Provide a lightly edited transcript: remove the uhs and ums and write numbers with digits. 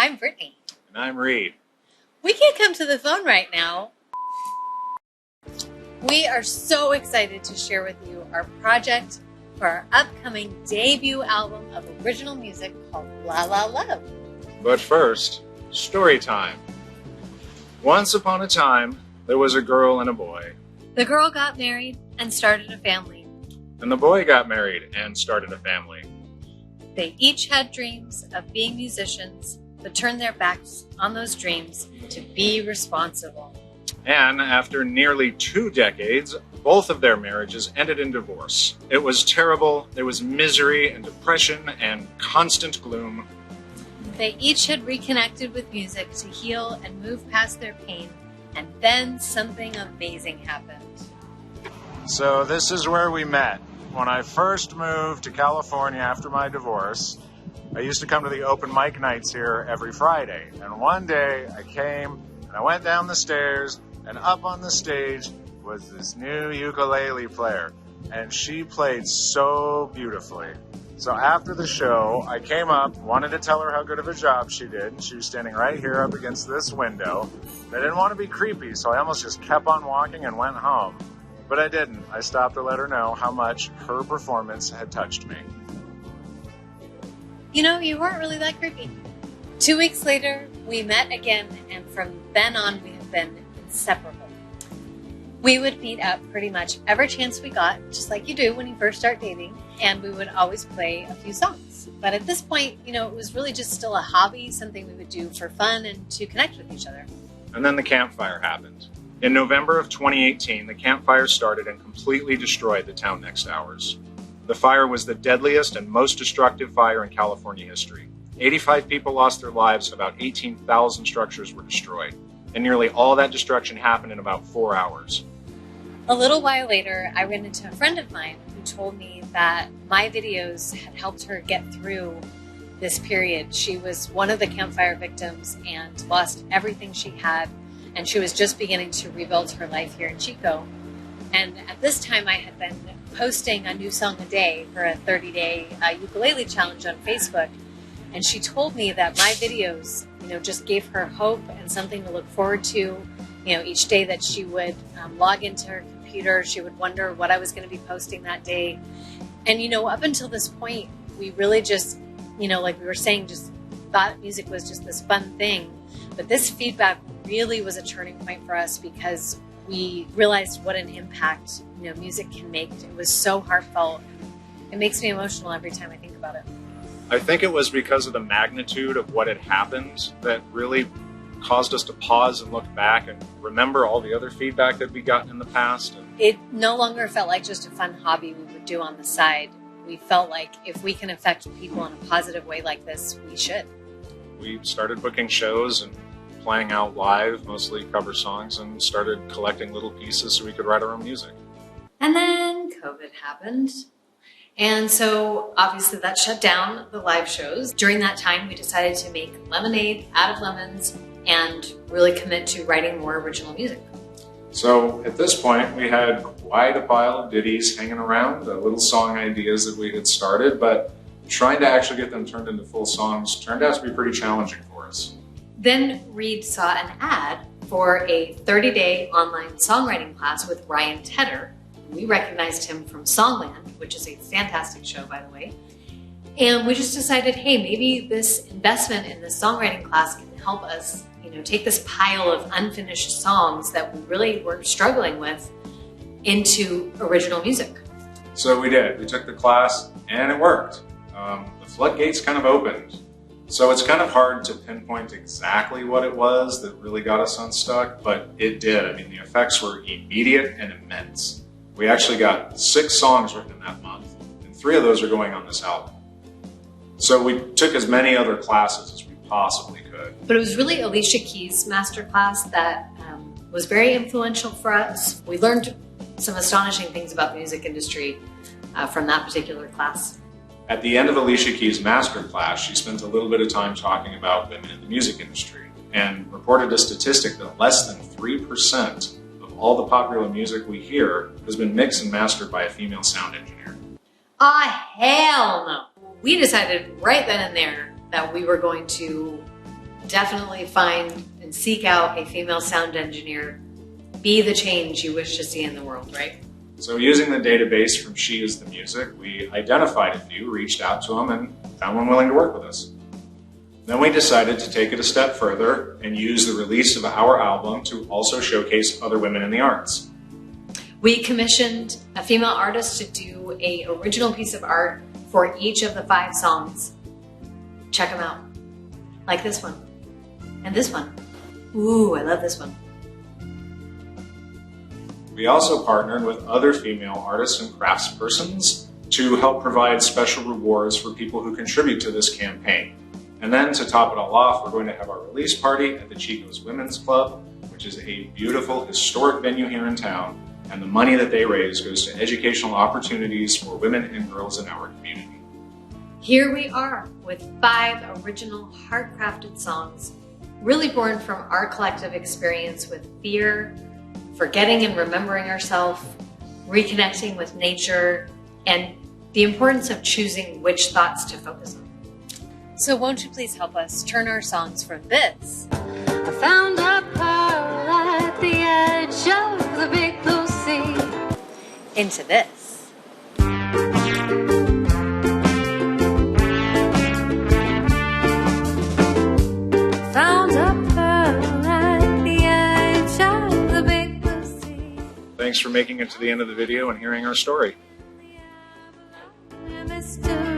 I'm Brittany. And I'm Reed. We can't come to the phone right now. We are so excited to share with you our project for our upcoming debut album of original music called La La Love. But first, story time. Once upon a time, there was a girl and a boy. The girl got married and started a family. And the boy got married and started a family. They each had dreams of being musicians, but turned their backs on those dreams to be responsible. And after nearly 2 decades, both of their marriages ended in divorce. It was terrible. There was misery and depression and constant gloom. They each had reconnected with music to heal and move past their pain, and then something amazing happened. So this is where we met. When I first moved to California after my divorce, I used to come to the open mic nights here every Friday. And one day I came and I went down the stairs, and up on the stage was this new ukulele player. And she played so beautifully. So after the show, I came up, wanted to tell her how good of a job she did. And she was standing right here up against this window. I didn't want to be creepy, so I almost just kept on walking and went home. But I didn't. I stopped to let her know how much her performance had touched me. You know, you weren't really that creepy. 2 weeks later, we met again, and from then on, we have been inseparable. We would meet up pretty much every chance we got, just like you do when you first start dating, and we would always play a few songs. But at this point, you know, it was really just still a hobby, something we would do for fun and to connect with each other. And then the campfire happened. In November of 2018, the campfire started and completely destroyed the town next to ours. The fire was the deadliest and most destructive fire in California history. 85 people lost their lives, about 18,000 structures were destroyed, and nearly all that destruction happened in about 4 hours. A little while later, I ran into a friend of mine who told me that my videos had helped her get through this period. She was one of the campfire victims and lost everything she had, and she was just beginning to rebuild her life here in Chico. And at this time, I had been posting a new song a day for a 30-day ukulele challenge on Facebook. And she told me that my videos, you know, just gave her hope and something to look forward to. You know, each day that she would log into her computer, she would wonder what I was going to be posting that day. And, you know, up until this point, we really just, you know, like we were saying, just thought music was just this fun thing. But this feedback really was a turning point for us because we realized what an impact, you know, music can make. It was so heartfelt. It makes me emotional every time I think about it. I think it was because of the magnitude of what had happened that really caused us to pause and look back and remember all the other feedback that we'd gotten in the past. It no longer felt like just a fun hobby we would do on the side. We felt like if we can affect people in a positive way like this, we should. We started booking shows and playing out live, mostly cover songs, and started collecting little pieces so we could write our own music. And then COVID happened. And so obviously that shut down the live shows. During that time, we decided to make lemonade out of lemons and really commit to writing more original music. So at this point, we had quite a pile of ditties hanging around, the little song ideas that we had started, but trying to actually get them turned into full songs turned out to be pretty challenging for us. Then Reed saw an ad for a 30-day online songwriting class with Ryan Tedder. We recognized him from Songland, which is a fantastic show, by the way. And we just decided, hey, maybe this investment in this songwriting class can help us, you know, take this pile of unfinished songs that we really were struggling with into original music. So we did. We took the class and it worked. The floodgates kind of opened. So it's kind of hard to pinpoint exactly what it was that really got us unstuck, but it did. I mean, the effects were immediate and immense. We actually got 6 songs written in that month, and 3 of those are going on this album. So we took as many other classes as we possibly could. But it was really Alicia Keys' masterclass that was very influential for us. We learned some astonishing things about the music industry from that particular class. At the end of Alicia Keys' masterclass, she spent a little bit of time talking about women in the music industry and reported a statistic that less than 3% of all the popular music we hear has been mixed and mastered by a female sound engineer. Hell no! We decided right then and there that we were going to definitely find and seek out a female sound engineer. Be the change you wish to see in the world, right? So using the database from She Is the Music, we identified a few, reached out to them, and found one willing to work with us. Then we decided to take it a step further and use the release of our album to also showcase other women in the arts. We commissioned a female artist to do an original piece of art for each of the 5 songs. Check them out. Like this one. And this one. Ooh, I love this one. We also partnered with other female artists and craftspersons to help provide special rewards for people who contribute to this campaign. And then to top it all off, we're going to have our release party at the Chico's Women's Club, which is a beautiful, historic venue here in town. And the money that they raise goes to educational opportunities for women and girls in our community. Here we are with 5 original heart-crafted songs, really born from our collective experience with fear, forgetting and remembering ourselves, reconnecting with nature, and the importance of choosing which thoughts to focus on. So won't you please help us turn our songs from this, I found a pearl at the edge of the big blue sea, into this. found a pearl at the edge of the big blue sea. Thanks for making it to the end of the video and hearing our story. Mystery.